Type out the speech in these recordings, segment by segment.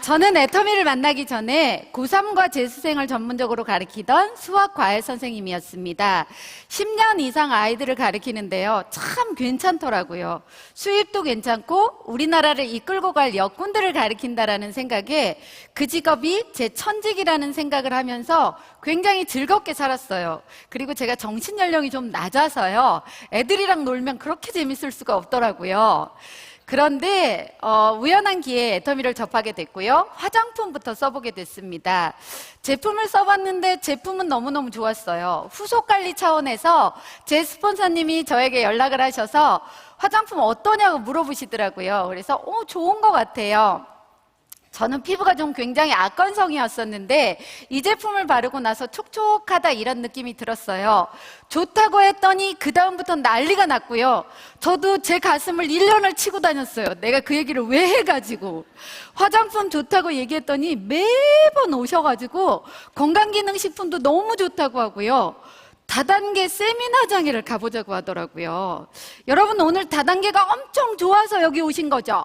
저는 애터미를 만나기 전에 고3과 재수생을 전문적으로 가르치던 수학 과외 선생님이었습니다. 10년 이상 아이들을 가르치는데요. 참 괜찮더라고요. 수입도 괜찮고 우리나라를 이끌고 갈 역군들을 가르친다라는 생각에 그 직업이 제 천직이라는 생각을 하면서 굉장히 즐겁게 살았어요. 그리고 제가 정신연령이 좀 낮아서요. 애들이랑 놀면 그렇게 재밌을 수가 없더라고요. 그런데 우연한 기회에 애터미를 접하게 됐고요. 화장품부터 써보게 됐습니다. 제품을 써봤는데 제품은 너무너무 좋았어요. 후속 관리 차원에서 제 스폰서님이 저에게 연락을 하셔서 화장품 어떠냐고 물어보시더라고요. 그래서 좋은 것 같아요. 저는 피부가 좀 굉장히 악건성이었었는데 이 제품을 바르고 나서 촉촉하다 이런 느낌이 들었어요. 좋다고 했더니 그 다음부터 난리가 났고요. 저도 제 가슴을 1년을 치고 다녔어요. 내가 그 얘기를 왜 해가지고. 화장품 좋다고 얘기했더니 매번 오셔가지고 건강기능식품도 너무 좋다고 하고요. 다단계 세미나장애를 가보자고 하더라고요. 여러분 오늘 다단계가 엄청 좋아서 여기 오신 거죠?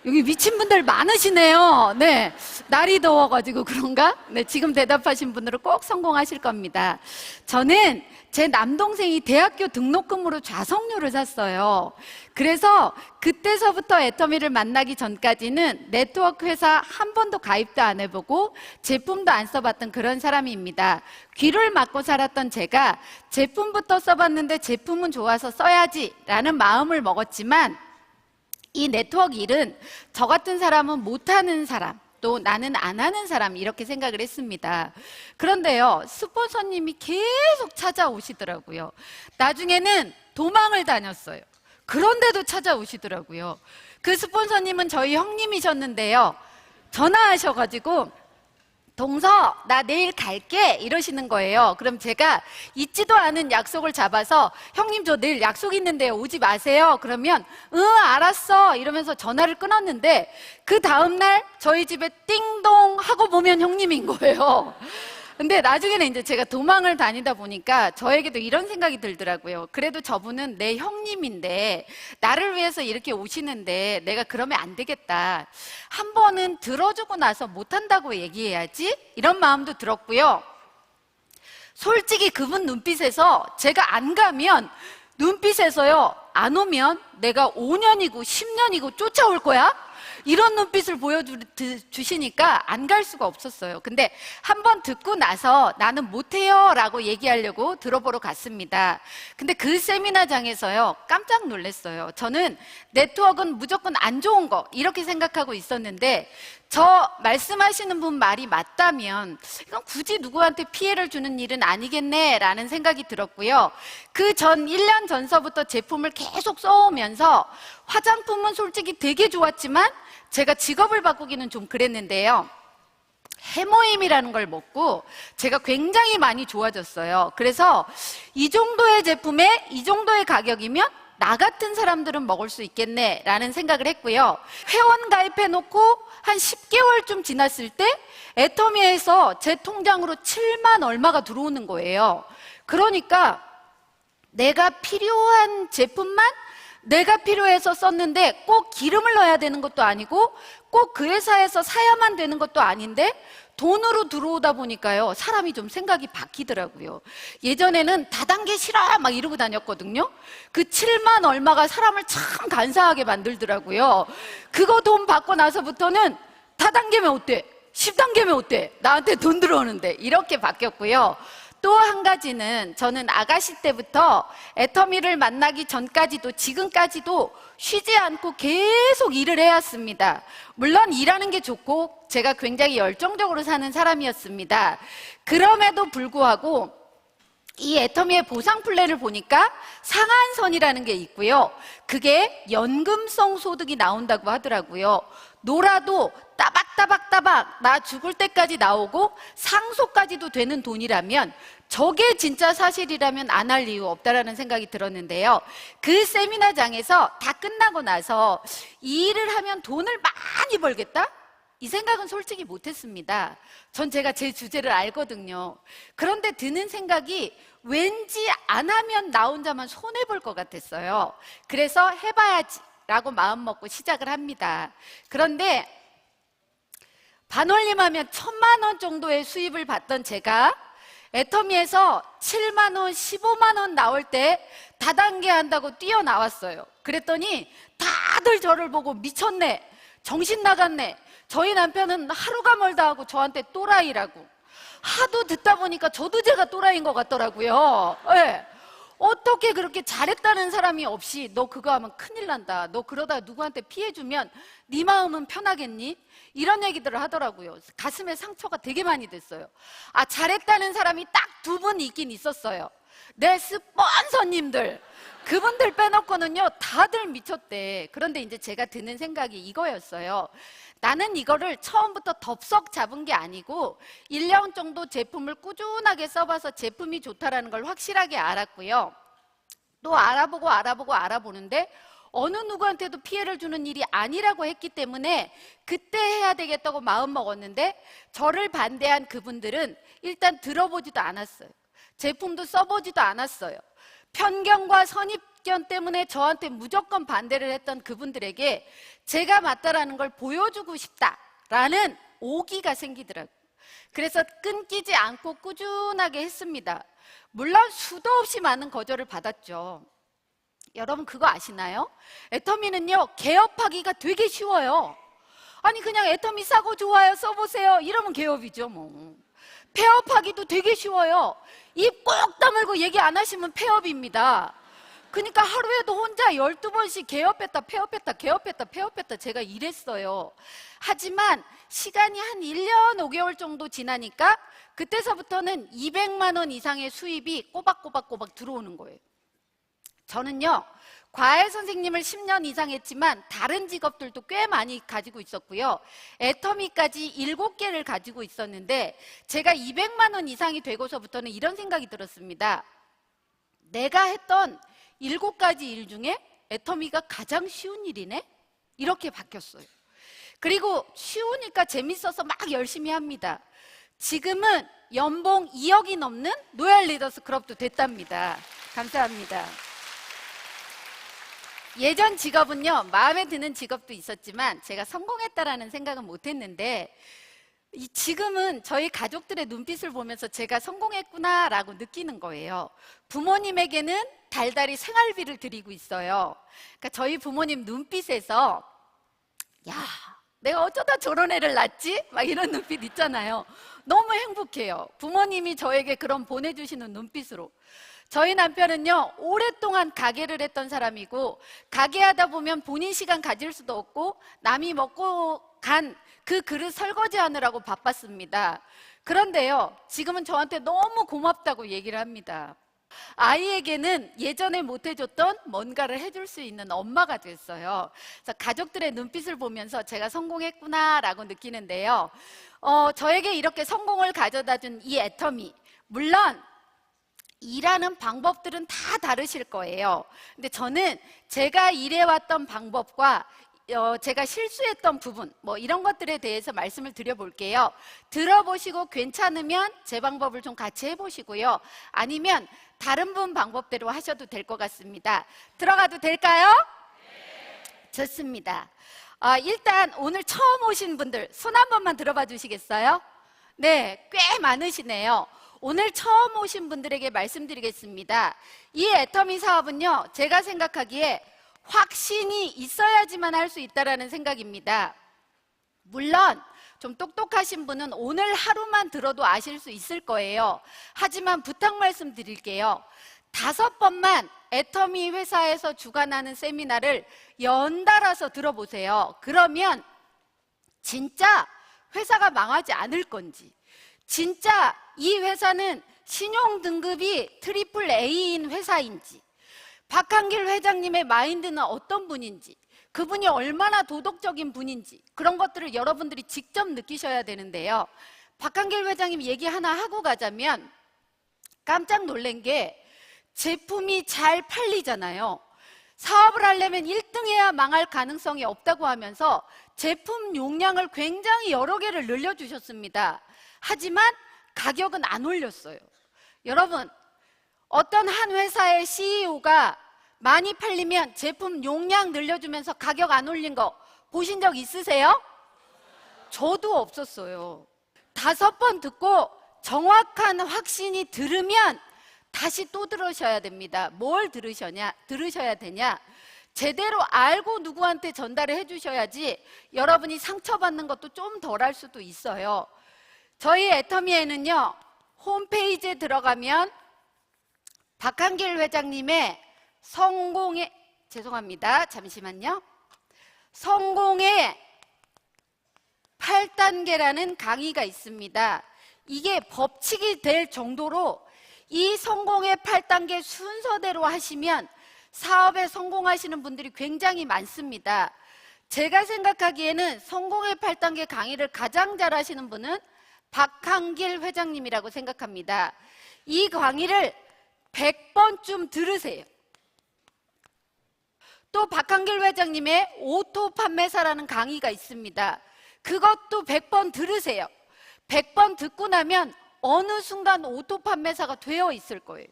여기 미친 분들 많으시네요. 네. 날이 더워가지고 그런가? 네. 지금 대답하신 분들은 꼭 성공하실 겁니다. 저는 제 남동생이 대학교 등록금으로 좌석료를 샀어요. 그래서 그때서부터 애터미를 만나기 전까지는 네트워크 회사 한 번도 가입도 안 해보고 제품도 안 써봤던 그런 사람입니다. 귀를 막고 살았던 제가 제품부터 써봤는데 제품은 좋아서 써야지 라는 마음을 먹었지만 이 네트워크 일은 저 같은 사람은 못하는 사람, 또 나는 안 하는 사람 이렇게 생각을 했습니다. 그런데요, 스폰서님이 계속 찾아오시더라고요. 나중에는 도망을 다녔어요. 그런데도 찾아오시더라고요. 그 스폰서님은 저희 형님이셨는데요. 전화하셔가지고 동서 나 내일 갈게 이러시는 거예요. 그럼 제가 잊지도 않은 약속을 잡아서 형님 저 내일 약속 있는데요 오지 마세요. 그러면 알았어 이러면서 전화를 끊었는데 그 다음날 저희 집에 띵동 하고 보면 형님인 거예요. 근데 나중에는 이제 제가 도망을 다니다 보니까 저에게도 이런 생각이 들더라고요. 그래도 저분은 내 형님인데 나를 위해서 이렇게 오시는데 내가 그러면 안 되겠다. 한 번은 들어주고 나서 못한다고 얘기해야지 이런 마음도 들었고요. 솔직히 그분 눈빛에서 제가 안 가면 눈빛에서요 안 오면 내가 5년이고 10년이고 쫓아올 거야? 이런 눈빛을 보여주시니까 안 갈 수가 없었어요. 근데 한 번 듣고 나서 나는 못해요 라고 얘기하려고 들어보러 갔습니다. 근데 그 세미나장에서요 깜짝 놀랐어요. 저는 네트워크는 무조건 안 좋은 거 이렇게 생각하고 있었는데 저 말씀하시는 분 말이 맞다면 이건 굳이 누구한테 피해를 주는 일은 아니겠네 라는 생각이 들었고요. 그 전 1년 전서부터 제품을 계속 써오면서 화장품은 솔직히 되게 좋았지만 제가 직업을 바꾸기는 좀 그랬는데요. 해모임이라는 걸 먹고 제가 굉장히 많이 좋아졌어요. 그래서 이 정도의 제품에 이 정도의 가격이면 나 같은 사람들은 먹을 수 있겠네 라는 생각을 했고요. 회원 가입해놓고 한 10개월쯤 지났을 때 애터미에서 제 통장으로 7만 얼마가 들어오는 거예요. 그러니까 내가 필요한 제품만 내가 필요해서 썼는데 꼭 기름을 넣어야 되는 것도 아니고 꼭 그 회사에서 사야만 되는 것도 아닌데 돈으로 들어오다 보니까요 사람이 좀 생각이 바뀌더라고요. 예전에는 다단계 싫어 막 이러고 다녔거든요. 그 7만 얼마가 사람을 참 간사하게 만들더라고요. 그거 돈 받고 나서부터는 다단계면 어때? 10단계면 어때? 나한테 돈 들어오는데 이렇게 바뀌었고요. 또 한 가지는 저는 아가씨 때부터 애터미를 만나기 전까지도 지금까지도 쉬지 않고 계속 일을 해왔습니다. 물론 일하는 게 좋고 제가 굉장히 열정적으로 사는 사람이었습니다. 그럼에도 불구하고 이 애터미의 보상 플랜을 보니까 상한선이라는 게 있고요. 그게 연금성 소득이 나온다고 하더라고요. 놀아도 따박따박따박 나 죽을 때까지 나오고 상속까지도 되는 돈이라면 저게 진짜 사실이라면 안 할 이유 없다라는 생각이 들었는데요. 그 세미나장에서 다 끝나고 나서 이 일을 하면 돈을 많이 벌겠다? 이 생각은 솔직히 못했습니다. 전 제가 제 주제를 알거든요. 그런데 드는 생각이 왠지 안 하면 나 혼자만 손해볼 것 같았어요. 그래서 해봐야지 라고 마음먹고 시작을 합니다. 그런데 반올림하면 1,000만 원 정도의 수입을 받던 제가 애터미에서 7만 원, 15만 원 나올 때 다단계 한다고 뛰어나왔어요. 그랬더니 다들 저를 보고 미쳤네, 정신 나갔네, 저희 남편은 하루가 멀다 하고 저한테 또라이라고. 하도 듣다 보니까 저도 제가 또라이인 것 같더라고요. 네. 어떻게 그렇게 잘했다는 사람이 없이 너 그거 하면 큰일 난다, 너 그러다 누구한테 피해주면 네 마음은 편하겠니? 이런 얘기들을 하더라고요. 가슴에 상처가 되게 많이 됐어요. 아, 잘했다는 사람이 딱 2분 있긴 있었어요. 내 스폰서님들, 그분들 빼놓고는요 다들 미쳤대. 그런데 이제 제가 드는 생각이 이거였어요. 나는 이거를 처음부터 덥석 잡은 게 아니고 1년 정도 제품을 꾸준하게 써봐서 제품이 좋다라는 걸 확실하게 알았고요. 또 알아보는데 어느 누구한테도 피해를 주는 일이 아니라고 했기 때문에 그때 해야 되겠다고 마음먹었는데, 저를 반대한 그분들은 일단 들어보지도 않았어요. 제품도 써보지도 않았어요. 편견과 선입견 때문에 저한테 무조건 반대를 했던 그분들에게 제가 맞다라는 걸 보여주고 싶다라는 오기가 생기더라고요. 그래서 끊기지 않고 꾸준하게 했습니다. 물론 수도 없이 많은 거절을 받았죠. 여러분 그거 아시나요? 애터미는요 개업하기가 되게 쉬워요. 아니 그냥 애터미 싸고 좋아요 써보세요 이러면 개업이죠 뭐. 폐업하기도 되게 쉬워요. 입 꼭 다물고 얘기 안 하시면 폐업입니다. 그러니까 하루에도 혼자 12번씩 개업했다 폐업했다 개업했다 폐업했다 제가 이랬어요. 하지만 시간이 한 1년 5개월 정도 지나니까 그때서부터는 200만 원 이상의 수입이 꼬박꼬박 들어오는 거예요. 저는요 과외 선생님을 10년 이상 했지만 다른 직업들도 꽤 많이 가지고 있었고요. 애터미까지 7개를 가지고 있었는데 제가 200만 원 이상이 되고서부터는 이런 생각이 들었습니다. 내가 했던 7가지 일 중에 애터미가 가장 쉬운 일이네? 이렇게 바뀌었어요. 그리고 쉬우니까 재밌어서 막 열심히 합니다. 지금은 연봉 2억이 넘는 로얄 리더스 클럽도 됐답니다. 감사합니다. 예전 직업은요 마음에 드는 직업도 있었지만 제가 성공했다라는 생각은 못했는데, 지금은 저희 가족들의 눈빛을 보면서 제가 성공했구나 라고 느끼는 거예요. 부모님에게는 달달이 생활비를 드리고 있어요. 그러니까 저희 부모님 눈빛에서 야 내가 어쩌다 저런 애를 낳지? 막 이런 눈빛 있잖아요. 너무 행복해요. 부모님이 저에게 그런 보내주시는 눈빛으로. 저희 남편은요 오랫동안 가게를 했던 사람이고, 가게 하다 보면 본인 시간 가질 수도 없고 남이 먹고 간 그 그릇 설거지하느라고 바빴습니다. 그런데요 지금은 저한테 너무 고맙다고 얘기를 합니다. 아이에게는 예전에 못해줬던 뭔가를 해줄 수 있는 엄마가 됐어요. 그래서 가족들의 눈빛을 보면서 제가 성공했구나 라고 느끼는데요, 저에게 이렇게 성공을 가져다 준 이 애터미, 물론 일하는 방법들은 다 다르실 거예요. 근데 저는 제가 일해왔던 방법과 제가 실수했던 부분 뭐 이런 것들에 대해서 말씀을 드려볼게요. 들어보시고 괜찮으면 제 방법을 좀 같이 해보시고요. 아니면 다른 분 방법대로 하셔도 될 것 같습니다. 들어가도 될까요? 네. 좋습니다. 일단 오늘 처음 오신 분들 손 한 번만 들어봐 주시겠어요? 네, 꽤 많으시네요. 오늘 처음 오신 분들에게 말씀드리겠습니다. 이 애터미 사업은요 제가 생각하기에 확신이 있어야지만 할 수 있다는 생각입니다. 물론 좀 똑똑하신 분은 오늘 하루만 들어도 아실 수 있을 거예요. 하지만 부탁 말씀드릴게요. 5번만 애터미 회사에서 주관하는 세미나를 연달아서 들어보세요. 그러면 진짜 회사가 망하지 않을 건지, 진짜 이 회사는 신용 등급이 트리플 A인 회사인지, 박한길 회장님의 마인드는 어떤 분인지, 그분이 얼마나 도덕적인 분인지 그런 것들을 여러분들이 직접 느끼셔야 되는데요. 박한길 회장님 얘기 하나 하고 가자면 깜짝 놀란 게 제품이 잘 팔리잖아요. 사업을 하려면 1등 해야 망할 가능성이 없다고 하면서 제품 용량을 굉장히 여러 개를 늘려주셨습니다. 하지만 가격은 안 올렸어요. 여러분, 어떤 한 회사의 CEO가 많이 팔리면 제품 용량 늘려주면서 가격 안 올린 거 보신 적 있으세요? 저도 없었어요. 5번 듣고 정확한 확신이 들으면 다시 또 들으셔야 됩니다. 뭘 들으셔야 되냐? 제대로 알고 누구한테 전달을 해주셔야지 여러분이 상처받는 것도 좀 덜할 수도 있어요. 저희 애터미에는요, 홈페이지에 들어가면 박한길 회장님의 죄송합니다. 잠시만요. 성공의 8단계라는 강의가 있습니다. 이게 법칙이 될 정도로 이 성공의 8단계 순서대로 하시면 사업에 성공하시는 분들이 굉장히 많습니다. 제가 생각하기에는 성공의 8단계 강의를 가장 잘 하시는 분은 박한길 회장님이라고 생각합니다. 이 강의를 100번쯤 들으세요. 또 박한길 회장님의 오토 판매사라는 강의가 있습니다. 그것도 100번 들으세요. 100번 듣고 나면 어느 순간 오토 판매사가 되어 있을 거예요.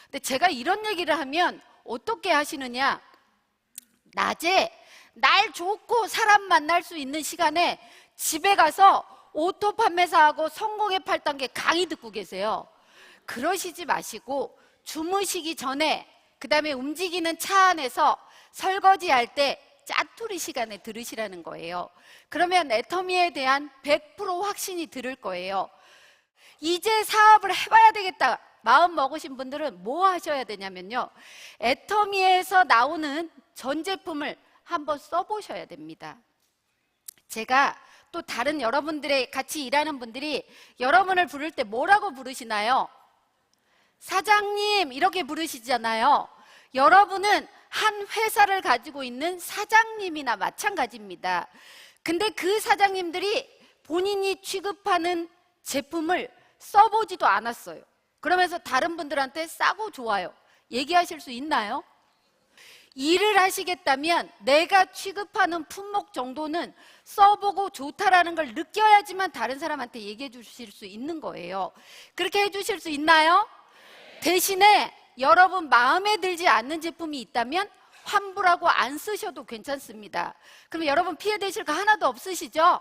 근데 제가 이런 얘기를 하면 어떻게 하시느냐? 낮에 날 좋고 사람 만날 수 있는 시간에 집에 가서 오토 판매사하고 성공의 8단계 강의 듣고 계세요. 그러시지 마시고 주무시기 전에, 그 다음에 움직이는 차 안에서 설거지할 때 짜투리 시간에 들으시라는 거예요. 그러면 애터미에 대한 100% 확신이 들을 거예요. 이제 사업을 해봐야 되겠다 마음 먹으신 분들은 뭐 하셔야 되냐면요, 애터미에서 나오는 전 제품을 한번 써보셔야 됩니다. 제가 또 다른 여러분들의 같이 일하는 분들이 여러분을 부를 때 뭐라고 부르시나요? 사장님 이렇게 부르시잖아요. 여러분은 한 회사를 가지고 있는 사장님이나 마찬가지입니다. 근데 그 사장님들이 본인이 취급하는 제품을 써보지도 않았어요. 그러면서 다른 분들한테 싸고 좋아요 얘기하실 수 있나요? 일을 하시겠다면 내가 취급하는 품목 정도는 써보고 좋다라는 걸 느껴야지만 다른 사람한테 얘기해 주실 수 있는 거예요. 그렇게 해주실 수 있나요? 대신에 여러분 마음에 들지 않는 제품이 있다면 환불하고 안 쓰셔도 괜찮습니다. 그럼 여러분 피해되실 거 하나도 없으시죠?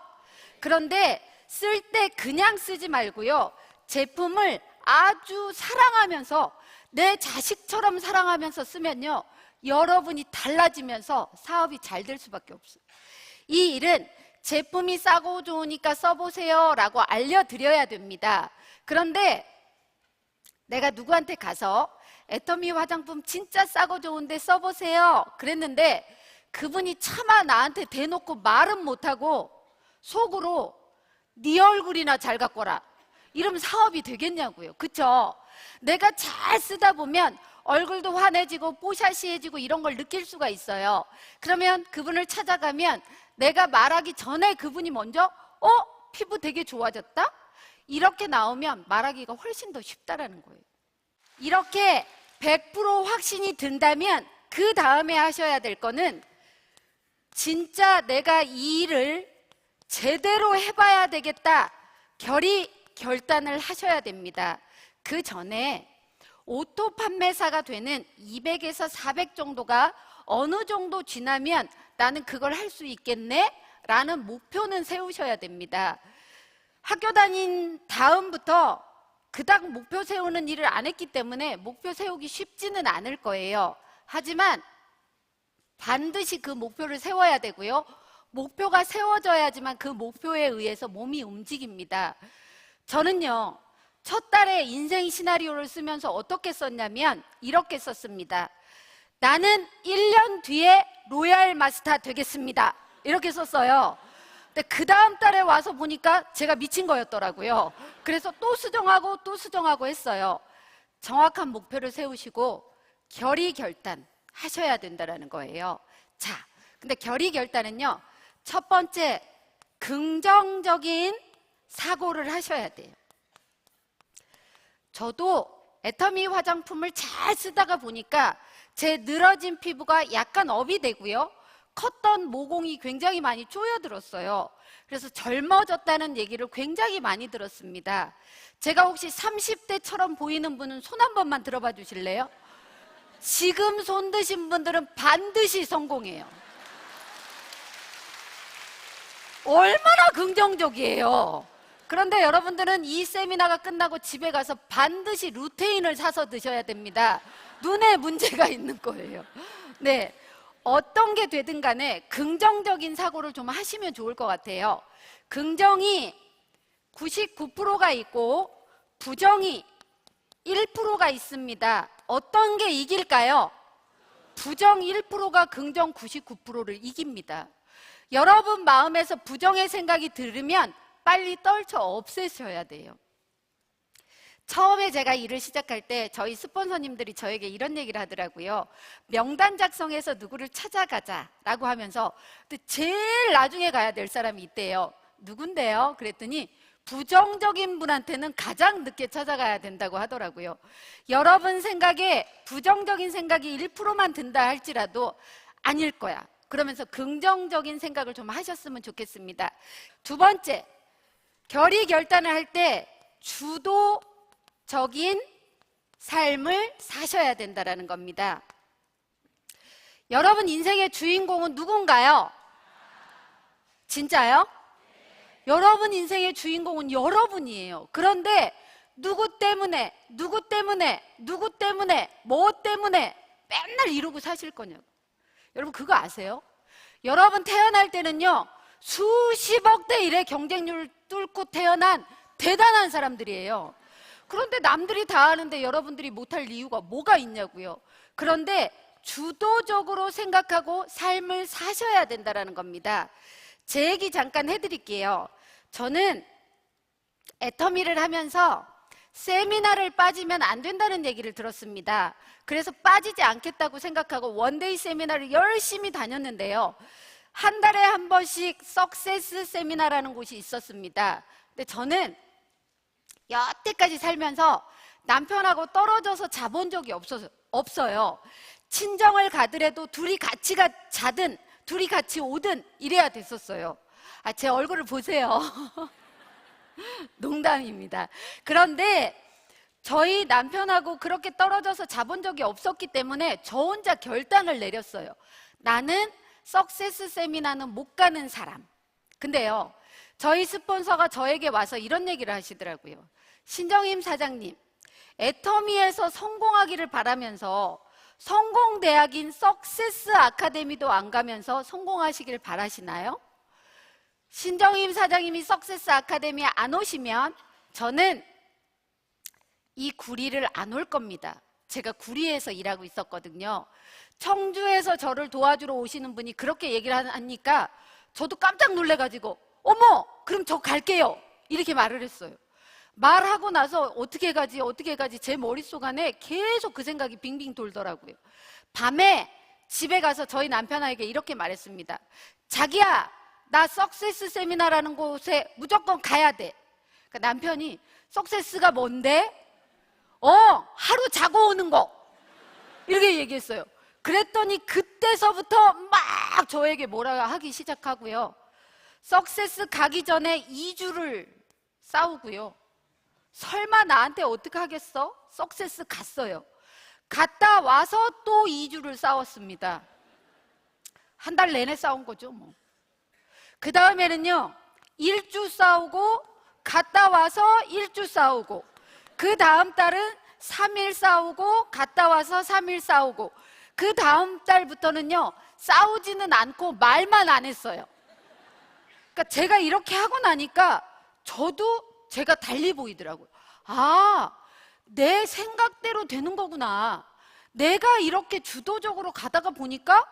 그런데 쓸 때 그냥 쓰지 말고요, 제품을 아주 사랑하면서 내 자식처럼 사랑하면서 쓰면요, 여러분이 달라지면서 사업이 잘 될 수밖에 없어요. 이 일은 제품이 싸고 좋으니까 써보세요 라고 알려드려야 됩니다. 그런데 내가 누구한테 가서 애터미 화장품 진짜 싸고 좋은데 써보세요 그랬는데 그분이 차마 나한테 대놓고 말은 못하고 속으로 네 얼굴이나 잘 갖거라 이러면 사업이 되겠냐고요. 그쵸? 내가 잘 쓰다 보면 얼굴도 환해지고 뽀샤시해지고 이런 걸 느낄 수가 있어요. 그러면 그분을 찾아가면 내가 말하기 전에 그분이 먼저 피부 되게 좋아졌다? 이렇게 나오면 말하기가 훨씬 더 쉽다라는 거예요. 이렇게 100% 확신이 든다면 그 다음에 하셔야 될 거는 진짜 내가 이 일을 제대로 해봐야 되겠다 결단을 하셔야 됩니다. 그 전에 오토 판매사가 되는 200에서 400 정도가 어느 정도 지나면 나는 그걸 할 수 있겠네? 라는 목표는 세우셔야 됩니다. 학교 다닌 다음부터 그닥 목표 세우는 일을 안 했기 때문에 목표 세우기 쉽지는 않을 거예요. 하지만 반드시 그 목표를 세워야 되고요, 목표가 세워져야지만 그 목표에 의해서 몸이 움직입니다. 저는요, 첫 달에 인생 시나리오를 쓰면서 어떻게 썼냐면 이렇게 썼습니다. 나는 1년 뒤에 로얄 마스터 되겠습니다 이렇게 썼어요. 근데 그 다음 달에 와서 보니까 제가 미친 거였더라고요. 그래서 또 수정하고 했어요. 정확한 목표를 세우시고 결의결단 하셔야 된다는 거예요. 자, 근데 결의결단은요, 첫 번째 긍정적인 사고를 하셔야 돼요. 저도 애터미 화장품을 잘 쓰다가 보니까 제 늘어진 피부가 약간 업이 되고요, 컸던 모공이 굉장히 많이 쪼여들었어요. 그래서 젊어졌다는 얘기를 굉장히 많이 들었습니다. 제가 혹시 30대처럼 보이는 분은 손 한 번만 들어봐 주실래요? 지금 손 드신 분들은 반드시 성공해요. 얼마나 긍정적이에요. 그런데 여러분들은 이 세미나가 끝나고 집에 가서 반드시 루테인을 사서 드셔야 됩니다. 눈에 문제가 있는 거예요. 네, 어떤 게 되든 간에 긍정적인 사고를 좀 하시면 좋을 것 같아요. 긍정이 99%가 있고 부정이 1%가 있습니다. 어떤 게 이길까요? 부정 1%가 긍정 99%를 이깁니다. 여러분 마음에서 부정의 생각이 들으면 빨리 떨쳐 없애셔야 돼요. 처음에 제가 일을 시작할 때 저희 스폰서님들이 저에게 이런 얘기를 하더라고요. 명단 작성해서 누구를 찾아가자라고 하면서 제일 나중에 가야 될 사람이 있대요. 누군데요? 그랬더니 부정적인 분한테는 가장 늦게 찾아가야 된다고 하더라고요. 여러분 생각에 부정적인 생각이 1%만 든다 할지라도 아닐 거야. 그러면서 긍정적인 생각을 좀 하셨으면 좋겠습니다. 두 번째, 결의 결단을 할 때 주도적인 삶을 사셔야 된다는 겁니다. 여러분 인생의 주인공은 누군가요? 진짜요? 여러분 인생의 주인공은 여러분이에요. 그런데 누구 때문에 뭐 때문에 맨날 이러고 사실 거냐고. 여러분 그거 아세요? 여러분 태어날 때는요 수십억 대 1의 경쟁률을 뚫고 태어난 대단한 사람들이에요. 그런데 남들이 다 하는데 여러분들이 못할 이유가 뭐가 있냐고요. 그런데 주도적으로 생각하고 삶을 사셔야 된다는 겁니다. 제 얘기 잠깐 해드릴게요. 저는 애터미를 하면서 세미나를 빠지면 안 된다는 얘기를 들었습니다. 그래서 빠지지 않겠다고 생각하고 원데이 세미나를 열심히 다녔는데요. 한 달에 한 번씩 석세스 세미나라는 곳이 있었습니다. 근데 저는 여태까지 살면서 남편하고 떨어져서 자본 적이 없어요. 친정을 가더라도 둘이 같이 자든 둘이 같이 오든 이래야 됐었어요. 제 얼굴을 보세요. 농담입니다. 그런데 저희 남편하고 그렇게 떨어져서 자본 적이 없었기 때문에 저 혼자 결단을 내렸어요. 나는 석세스 세미나는 못 가는 사람. 근데요, 저희 스폰서가 저에게 와서 이런 얘기를 하시더라고요. 신정임 사장님, 애터미에서 성공하기를 바라면서 성공대학인 석세스 아카데미도 안 가면서 성공하시길 바라시나요? 신정임 사장님이 석세스 아카데미에 안 오시면 저는 이 구리를 안 올 겁니다. 제가 구리에서 일하고 있었거든요. 청주에서 저를 도와주러 오시는 분이 그렇게 얘기를 하니까 저도 깜짝 놀래가지고 어머 그럼 저 갈게요 이렇게 말을 했어요. 말하고 나서 어떻게 가지 제 머릿속 안에 계속 그 생각이 빙빙 돌더라고요. 밤에 집에 가서 저희 남편에게 이렇게 말했습니다. 자기야, 나 석세스 세미나라는 곳에 무조건 가야 돼. 그러니까 남편이 석세스가 뭔데? 하루 자고 오는 거 이렇게 얘기했어요. 그랬더니 그때서부터 막 저에게 뭐라 하기 시작하고요. 석세스 가기 전에 2주를 싸우고요. 설마 나한테 어떻게 하겠어? 석세스 갔어요. 갔다 와서 또 2주를 싸웠습니다. 한 달 내내 싸운 거죠 뭐. 그 다음에는요 1주 싸우고 갔다 와서 1주 싸우고 그 다음 달은 3일 싸우고 갔다 와서 3일 싸우고 그 다음 달부터는요 싸우지는 않고 말만 안 했어요. 그러니까 제가 이렇게 하고 나니까 저도 제가 달리 보이더라고요. 내 생각대로 되는 거구나. 내가 이렇게 주도적으로 가다가 보니까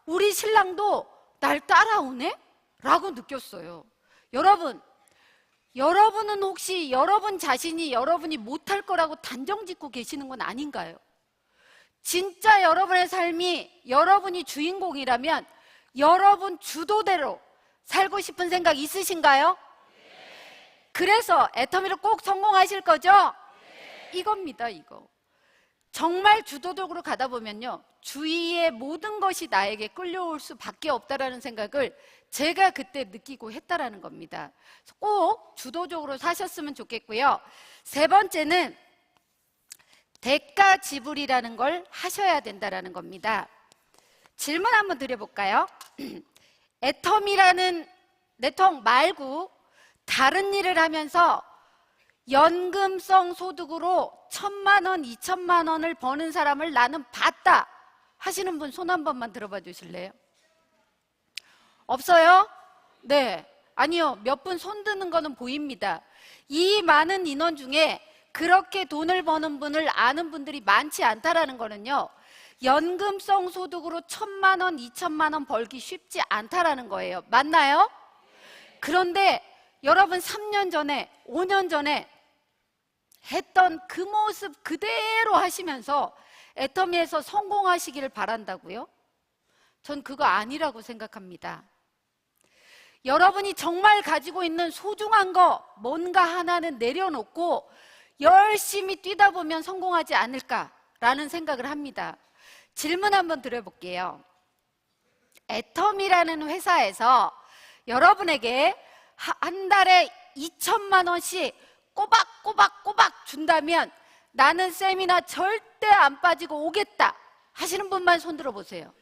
우리 신랑도 날 따라오네? 라고 느꼈어요. 여러분은 혹시 여러분 자신이 여러분이 못할 거라고 단정 짓고 계시는 건 아닌가요? 진짜 여러분의 삶이 여러분이 주인공이라면 여러분 주도대로 살고 싶은 생각 있으신가요? 그래서 애터미를 꼭 성공하실 거죠? 이겁니다, 이거. 정말 주도적으로 가다 보면요 주위의 모든 것이 나에게 끌려올 수밖에 없다라는 생각을 제가 그때 느끼고 했다라는 겁니다. 꼭 주도적으로 사셨으면 좋겠고요. 세 번째는 대가 지불이라는 걸 하셔야 된다는 겁니다. 질문 한번 드려볼까요? 애텀이라는 내통 말고 다른 일을 하면서 연금성 소득으로 1,000만 원, 2,000만 원을 버는 사람을 나는 봤다 하시는 분 손 한 번만 들어봐 주실래요? 없어요? 네. 아니요. 몇 분 손 드는 거는 보입니다. 이 많은 인원 중에 그렇게 돈을 버는 분을 아는 분들이 많지 않다라는 거는요, 연금성 소득으로 1,000만 원, 2,000만 원 벌기 쉽지 않다라는 거예요. 맞나요? 그런데 여러분 3년 전에, 5년 전에 했던 그 모습 그대로 하시면서 애터미에서 성공하시기를 바란다고요? 전 그거 아니라고 생각합니다. 여러분이 정말 가지고 있는 소중한 거 뭔가 하나는 내려놓고 열심히 뛰다 보면 성공하지 않을까라는 생각을 합니다. 질문 한번 드려볼게요. 애텀이라는 회사에서 여러분에게 한 달에 2,000만 원씩 꼬박꼬박 준다면 나는 세미나 절대 안 빠지고 오겠다 하시는 분만 손 들어보세요.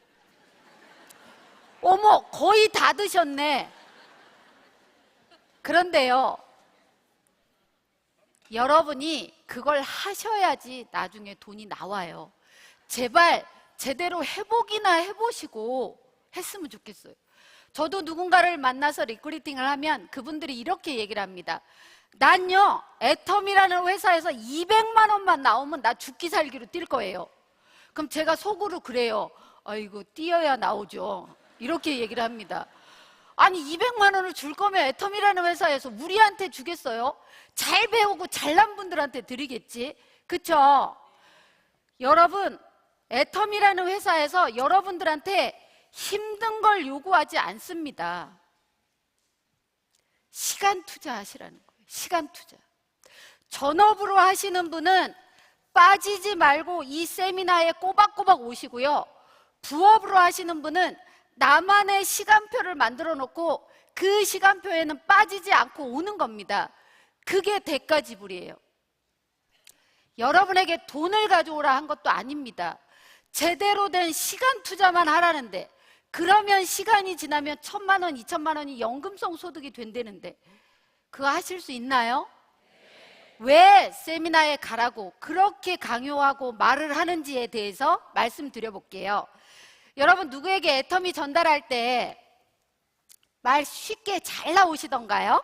어머, 거의 다 드셨네. 그런데요, 여러분이 그걸 하셔야지 나중에 돈이 나와요. 제발 제대로 해보기나 해보시고 했으면 좋겠어요. 저도 누군가를 만나서 리크루팅을 하면 그분들이 이렇게 얘기를 합니다. 난요, 애텀이라는 회사에서 200만 원만 나오면 나 죽기 살기로 뛸 거예요. 그럼 제가 속으로 그래요. 아이고, 뛰어야 나오죠. 이렇게 얘기를 합니다. 아니, 200만 원을 줄 거면 애텀이라는 회사에서 우리한테 주겠어요? 잘 배우고 잘난 분들한테 드리겠지. 그쵸? 여러분, 애텀이라는 회사에서 여러분들한테 힘든 걸 요구하지 않습니다. 시간 투자하시라는 거예요. 시간 투자. 전업으로 하시는 분은 빠지지 말고 이 세미나에 꼬박꼬박 오시고요. 부업으로 하시는 분은 나만의 시간표를 만들어 놓고 그 시간표에는 빠지지 않고 오는 겁니다. 그게 대가 지불이에요. 여러분에게 돈을 가져오라 한 것도 아닙니다. 제대로 된 시간 투자만 하라는데, 그러면 시간이 지나면 1,000만 원, 2,000만 원이 연금성 소득이 된다는데 그거 하실 수 있나요? 왜 세미나에 가라고 그렇게 강요하고 말을 하는지에 대해서 말씀드려볼게요. 여러분, 누구에게 애텀이 전달할 때 말 쉽게 잘 나오시던가요?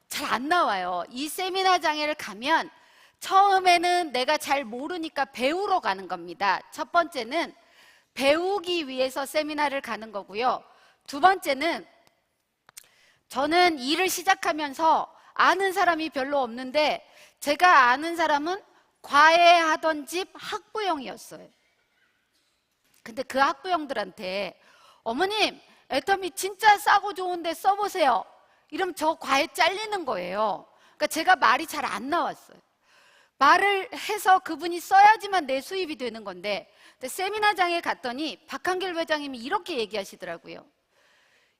잘 안 나와요. 이 세미나장에를 가면 처음에는 내가 잘 모르니까 배우러 가는 겁니다. 첫 번째는 배우기 위해서 세미나를 가는 거고요. 두 번째는 저는 일을 시작하면서 아는 사람이 별로 없는데 제가 아는 사람은 과외하던 집 학부형이었어요. 근데 그 학부형들한테 어머님, 애텀이 진짜 싸고 좋은데 써보세요. 이러면 저 과외 잘리는 거예요. 그러니까 제가 말이 잘 안 나왔어요. 말을 해서 그분이 써야지만 내 수입이 되는 건데, 근데 세미나장에 갔더니 박한길 회장님이 이렇게 얘기하시더라고요.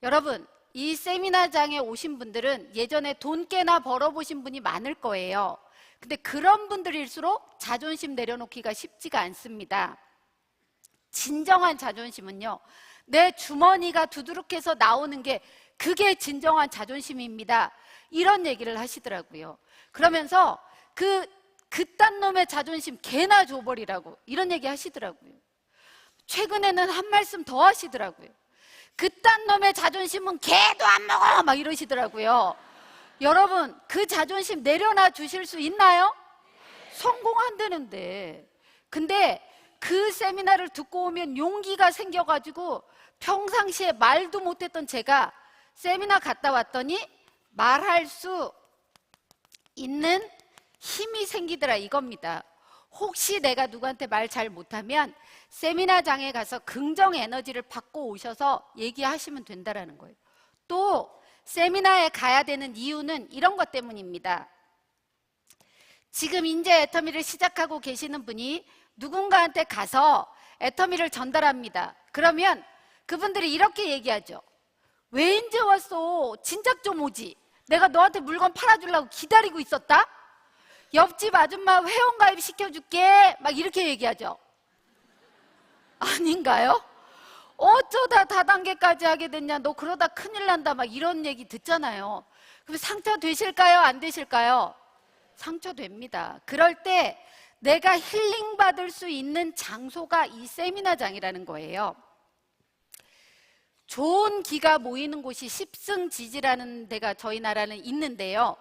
여러분, 이 세미나장에 오신 분들은 예전에 돈 꽤나 벌어보신 분이 많을 거예요. 근데 그런 분들일수록 자존심 내려놓기가 쉽지가 않습니다. 진정한 자존심은요, 내 주머니가 두드룩해서 나오는 게 그게 진정한 자존심입니다. 이런 얘기를 하시더라고요. 그러면서 그딴 놈의 자존심 개나 줘버리라고 이런 얘기 하시더라고요. 최근에는 한 말씀 더 하시더라고요. 그딴 놈의 자존심은 개도 안 먹어 막 이러시더라고요. 여러분, 그 자존심 내려놔 주실 수 있나요? 성공한다는데. 근데 그 세미나를 듣고 오면 용기가 생겨가지고 평상시에 말도 못했던 제가 세미나 갔다 왔더니 말할 수 있는 힘이 생기더라 이겁니다. 혹시 내가 누구한테 말 잘 못하면 세미나장에 가서 긍정 에너지를 받고 오셔서 얘기하시면 된다는 거예요. 또 세미나에 가야 되는 이유는 이런 것 때문입니다. 지금 이제 애터미를 시작하고 계시는 분이 누군가한테 가서 애터미를 전달합니다. 그러면 그분들이 이렇게 얘기하죠. 왜 이제 왔어? 진작 좀 오지. 내가 너한테 물건 팔아주려고 기다리고 있었다? 옆집 아줌마 회원가입 시켜줄게 막 이렇게 얘기하죠. 아닌가요? 어쩌다 다단계까지 하게 됐냐, 너 그러다 큰일 난다 막 이런 얘기 듣잖아요. 그럼 상처 되실까요? 안 되실까요? 상처됩니다. 그럴 때 내가 힐링받을 수 있는 장소가 이 세미나장이라는 거예요. 좋은 기가 모이는 곳이 십승지지라는 데가 저희 나라는 있는데요.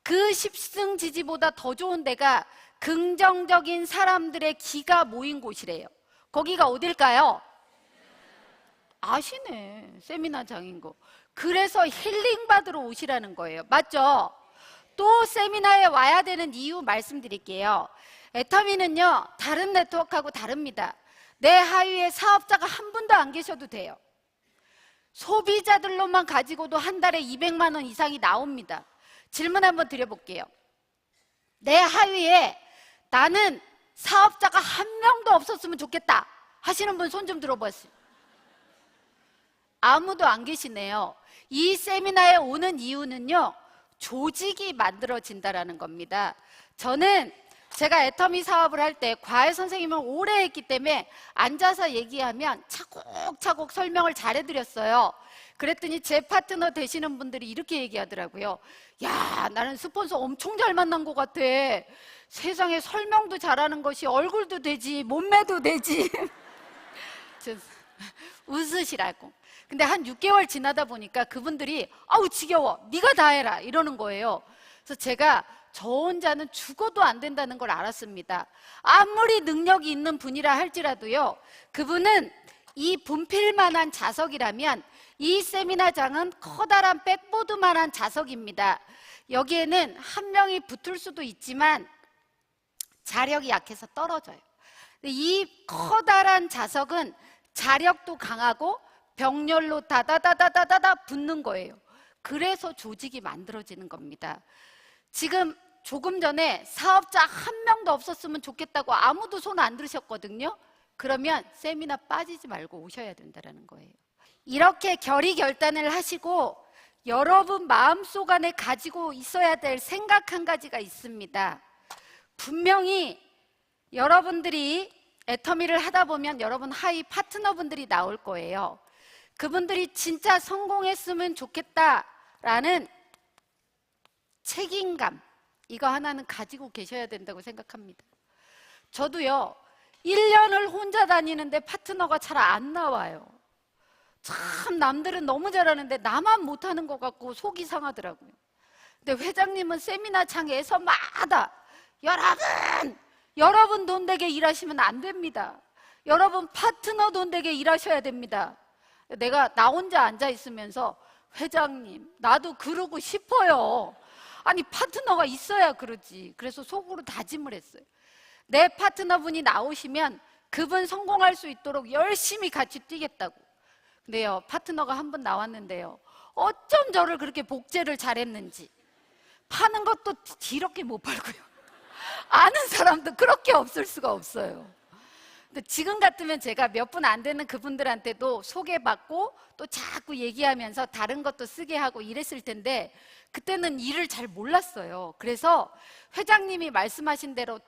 그 십승지지보다 더 좋은 데가 긍정적인 사람들의 기가 모인 곳이래요. 거기가 어딜까요? 아시네. 세미나장인 거. 그래서 힐링 받으러 오시라는 거예요. 맞죠? 또 세미나에 와야 되는 이유 말씀드릴게요. 애터미는요, 다른 네트워크하고 다릅니다. 내 하위에 사업자가 한 분도 안 계셔도 돼요. 소비자들로만 가지고도 한 달에 200만 원 이상이 나옵니다. 질문 한번 드려볼게요. 내 하위에 나는 사업자가 한 명도 없었으면 좋겠다 하시는 분 손 좀 들어보세요. 아무도 안 계시네요. 이 세미나에 오는 이유는요, 조직이 만들어진다라는 겁니다. 저는 제가 애터미 사업을 할 때 과외 선생님을 오래 했기 때문에 앉아서 얘기하면 차곡차곡 설명을 잘해드렸어요. 그랬더니 제 파트너 되시는 분들이 이렇게 얘기하더라고요. 야, 나는 스폰서 엄청 잘 만난 것 같아. 세상에 설명도 잘하는 것이 얼굴도 되지 몸매도 되지. 웃으시라고. 근데 한 6개월 지나다 보니까 그분들이 아우 지겨워, 네가 다 해라 이러는 거예요. 그래서 제가 저 혼자는 죽어도 안 된다는 걸 알았습니다. 아무리 능력이 있는 분이라 할지라도요, 그분은 이 분필만한 자석이라면 이 세미나장은 커다란 백보드만한 자석입니다. 여기에는 한 명이 붙을 수도 있지만 자력이 약해서 떨어져요. 이 커다란 자석은 자력도 강하고 병렬로 다다다다다다 붙는 거예요. 그래서 조직이 만들어지는 겁니다. 지금 조금 전에 사업자 한 명도 없었으면 좋겠다고 아무도 손 안 들으셨거든요. 그러면 세미나 빠지지 말고 오셔야 된다는 거예요. 이렇게 결의결단을 하시고 여러분 마음속 안에 가지고 있어야 될 생각 한 가지가 있습니다. 분명히 여러분들이 애터미를 하다 보면 여러분 하위 파트너분들이 나올 거예요. 그분들이 진짜 성공했으면 좋겠다라는 책임감, 이거 하나는 가지고 계셔야 된다고 생각합니다. 저도요, 1년을 혼자 다니는데 파트너가 잘 안 나와요. 참 남들은 너무 잘하는데 나만 못하는 것 같고 속이 상하더라고요. 근데 회장님은 세미나장에서마다 여러분 돈 되게 일하시면 안 됩니다. 여러분 파트너 돈 되게 일하셔야 됩니다. 내가 나 혼자 앉아 있으면서 회장님 나도 그러고 싶어요. 아니 파트너가 있어야 그러지. 그래서 속으로 다짐을 했어요. 내 파트너분이 나오시면 그분 성공할 수 있도록 열심히 같이 뛰겠다고. 근데요, 파트너가 한 분 나왔는데요, 어쩜 저를 그렇게 복제를 잘했는지 파는 것도 더럽게 못 팔고요. 아는 사람도 그렇게 없을 수가 없어요. 근데 지금 같으면 제가 몇 분 안 되는 그분들한테도 소개받고 또 자꾸 얘기하면서 다른 것도 쓰게 하고 이랬을 텐데 그때는 일을 잘 몰랐어요. 그래서 회장님이 말씀하신 대로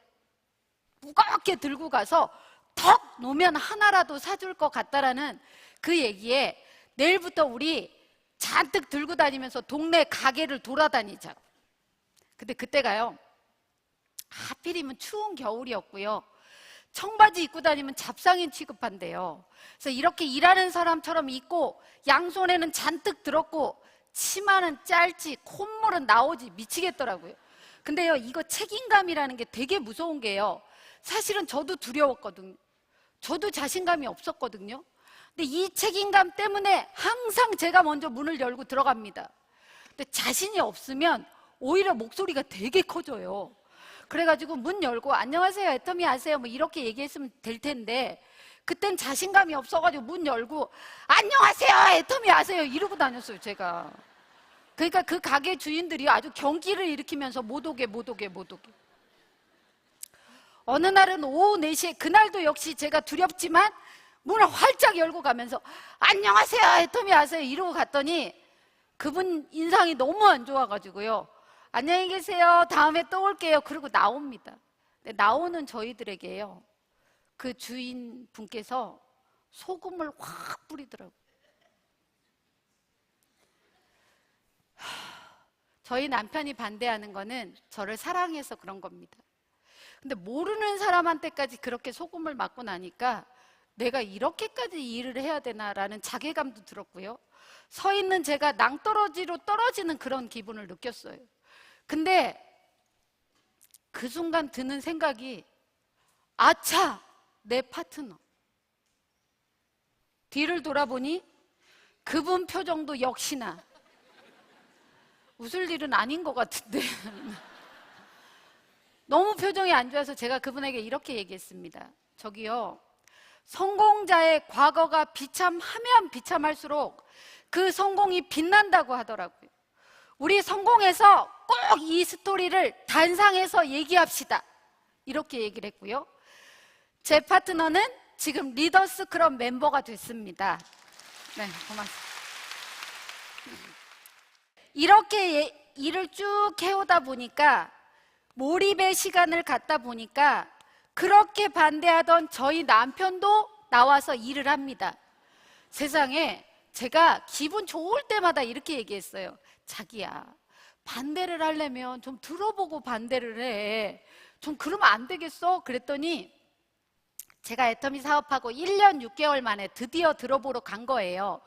무겁게 들고 가서 턱 놓으면 하나라도 사줄 것 같다라는 그 얘기에 내일부터 우리 잔뜩 들고 다니면서 동네 가게를 돌아다니자. 근데 그때가요, 하필이면 추운 겨울이었고요, 청바지 입고 다니면 잡상인 취급한대요. 그래서 이렇게 일하는 사람처럼 입고 양손에는 잔뜩 들었고 치마는 짧지 콧물은 나오지 미치겠더라고요. 근데요, 이거 책임감이라는 게 되게 무서운 게요, 사실은 저도 두려웠거든요. 저도 자신감이 없었거든요. 근데 이 책임감 때문에 항상 제가 먼저 문을 열고 들어갑니다. 근데 자신이 없으면 오히려 목소리가 되게 커져요. 그래가지고 문 열고 안녕하세요 애터미 아세요 뭐 이렇게 얘기했으면 될 텐데 그땐 자신감이 없어가지고 문 열고 안녕하세요 애터미 아세요 이러고 다녔어요 제가. 그러니까 그 가게 주인들이 아주 경기를 일으키면서 못 오게. 어느 날은 오후 4시에, 그날도 역시 제가 두렵지만 문을 활짝 열고 가면서 안녕하세요 애터미 아세요 이러고 갔더니 그분 인상이 너무 안 좋아가지고요, 안녕히 계세요. 다음에 또 올게요. 그리고 나옵니다. 근데 나오는 저희들에게요, 그 주인 분께서 소금을 확 뿌리더라고요. 저희 남편이 반대하는 거는 저를 사랑해서 그런 겁니다. 근데 모르는 사람한테까지 그렇게 소금을 맞고 나니까 내가 이렇게까지 일을 해야 되나라는 자괴감도 들었고요. 서 있는 제가 낭떠러지로 떨어지는 그런 기분을 느꼈어요. 근데 그 순간 드는 생각이, 아차! 내 파트너. 뒤를 돌아보니 그분 표정도 역시나 웃을 일은 아닌 것 같은데 너무 표정이 안 좋아서 제가 그분에게 이렇게 얘기했습니다. 저기요, 성공자의 과거가 비참하면 비참할수록 그 성공이 빛난다고 하더라고요. 우리 성공해서 꼭 이 스토리를 단상에서 얘기합시다. 이렇게 얘기를 했고요. 제 파트너는 지금 리더스 클럽 멤버가 됐습니다. 네, 고맙습니다. 이렇게 일을 쭉 해오다 보니까, 몰입의 시간을 갖다 보니까 그렇게 반대하던 저희 남편도 나와서 일을 합니다. 세상에, 제가 기분 좋을 때마다 이렇게 얘기했어요. 자기야, 반대를 하려면 좀 들어보고 반대를 해. 좀 그러면 안 되겠어? 그랬더니 제가 애터미 사업하고 1년 6개월 만에 드디어 들어보러 간 거예요.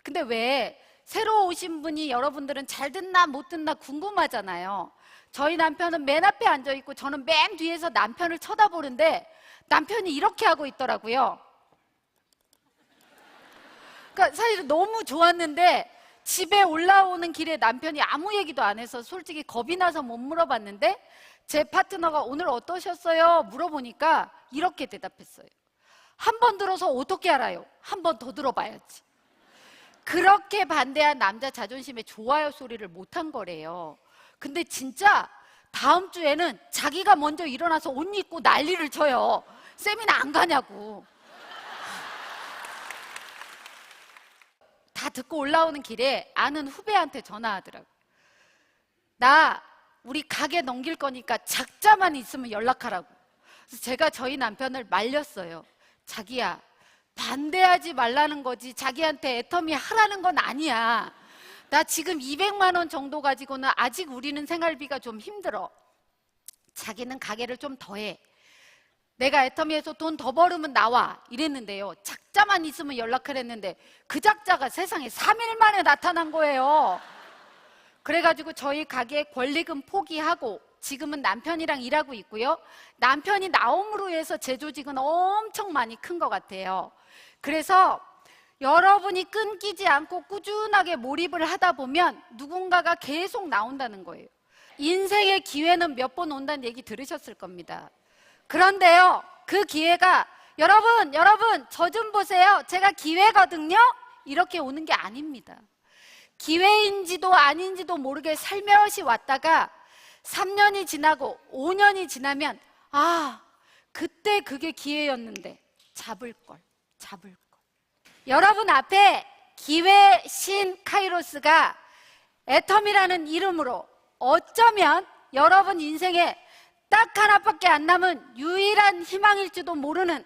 근데 왜 새로 오신 분이 여러분들은 잘 듣나 못 듣나 궁금하잖아요. 저희 남편은 맨 앞에 앉아 있고 저는 맨 뒤에서 남편을 쳐다보는데 남편이 이렇게 하고 있더라고요. 그러니까 사실 너무 좋았는데 집에 올라오는 길에 남편이 아무 얘기도 안 해서 솔직히 겁이 나서 못 물어봤는데, 제 파트너가 오늘 어떠셨어요? 물어보니까 이렇게 대답했어요. 한 번 들어서 어떻게 알아요? 한 번 더 들어봐야지. 그렇게 반대한 남자 자존심에 좋아요 소리를 못한 거래요. 근데 진짜 다음 주에는 자기가 먼저 일어나서 옷 입고 난리를 쳐요. 세미나 안 가냐고. 다 듣고 올라오는 길에 아는 후배한테 전화하더라고요. 나 우리 가게 넘길 거니까 작자만 있으면 연락하라고. 그래서 제가 저희 남편을 말렸어요. 자기야, 반대하지 말라는 거지 자기한테 애터미 하라는 건 아니야. 나 지금 200만 원 정도 가지고는 아직 우리는 생활비가 좀 힘들어. 자기는 가게를 좀 더 해. 내가 애터미에서 돈 더 벌으면 나와. 이랬는데요, 작자만 있으면 연락을 했는데 그 작자가 세상에 3일 만에 나타난 거예요. 그래가지고 저희 가게 권리금 포기하고 지금은 남편이랑 일하고 있고요. 남편이 나옴으로 해서 제 조직은 엄청 많이 큰 것 같아요. 그래서 여러분이 끊기지 않고 꾸준하게 몰입을 하다 보면 누군가가 계속 나온다는 거예요. 인생의 기회는 몇 번 온다는 얘기 들으셨을 겁니다. 그런데요, 그 기회가 여러분 저 좀 보세요, 제가 기회거든요, 이렇게 오는 게 아닙니다. 기회인지도 아닌지도 모르게 살며시 왔다가 3년이 지나고 5년이 지나면, 아, 그때 그게 기회였는데 잡을 걸. 여러분 앞에 기회 신 카이로스가 애터미라는 이름으로 어쩌면 여러분 인생에 딱 하나밖에 안 남은 유일한 희망일지도 모르는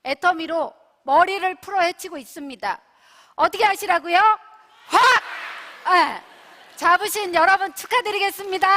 애터미로 머리를 풀어 헤치고 있습니다. 어떻게 하시라고요? 확! 네. 잡으신 여러분 축하드리겠습니다.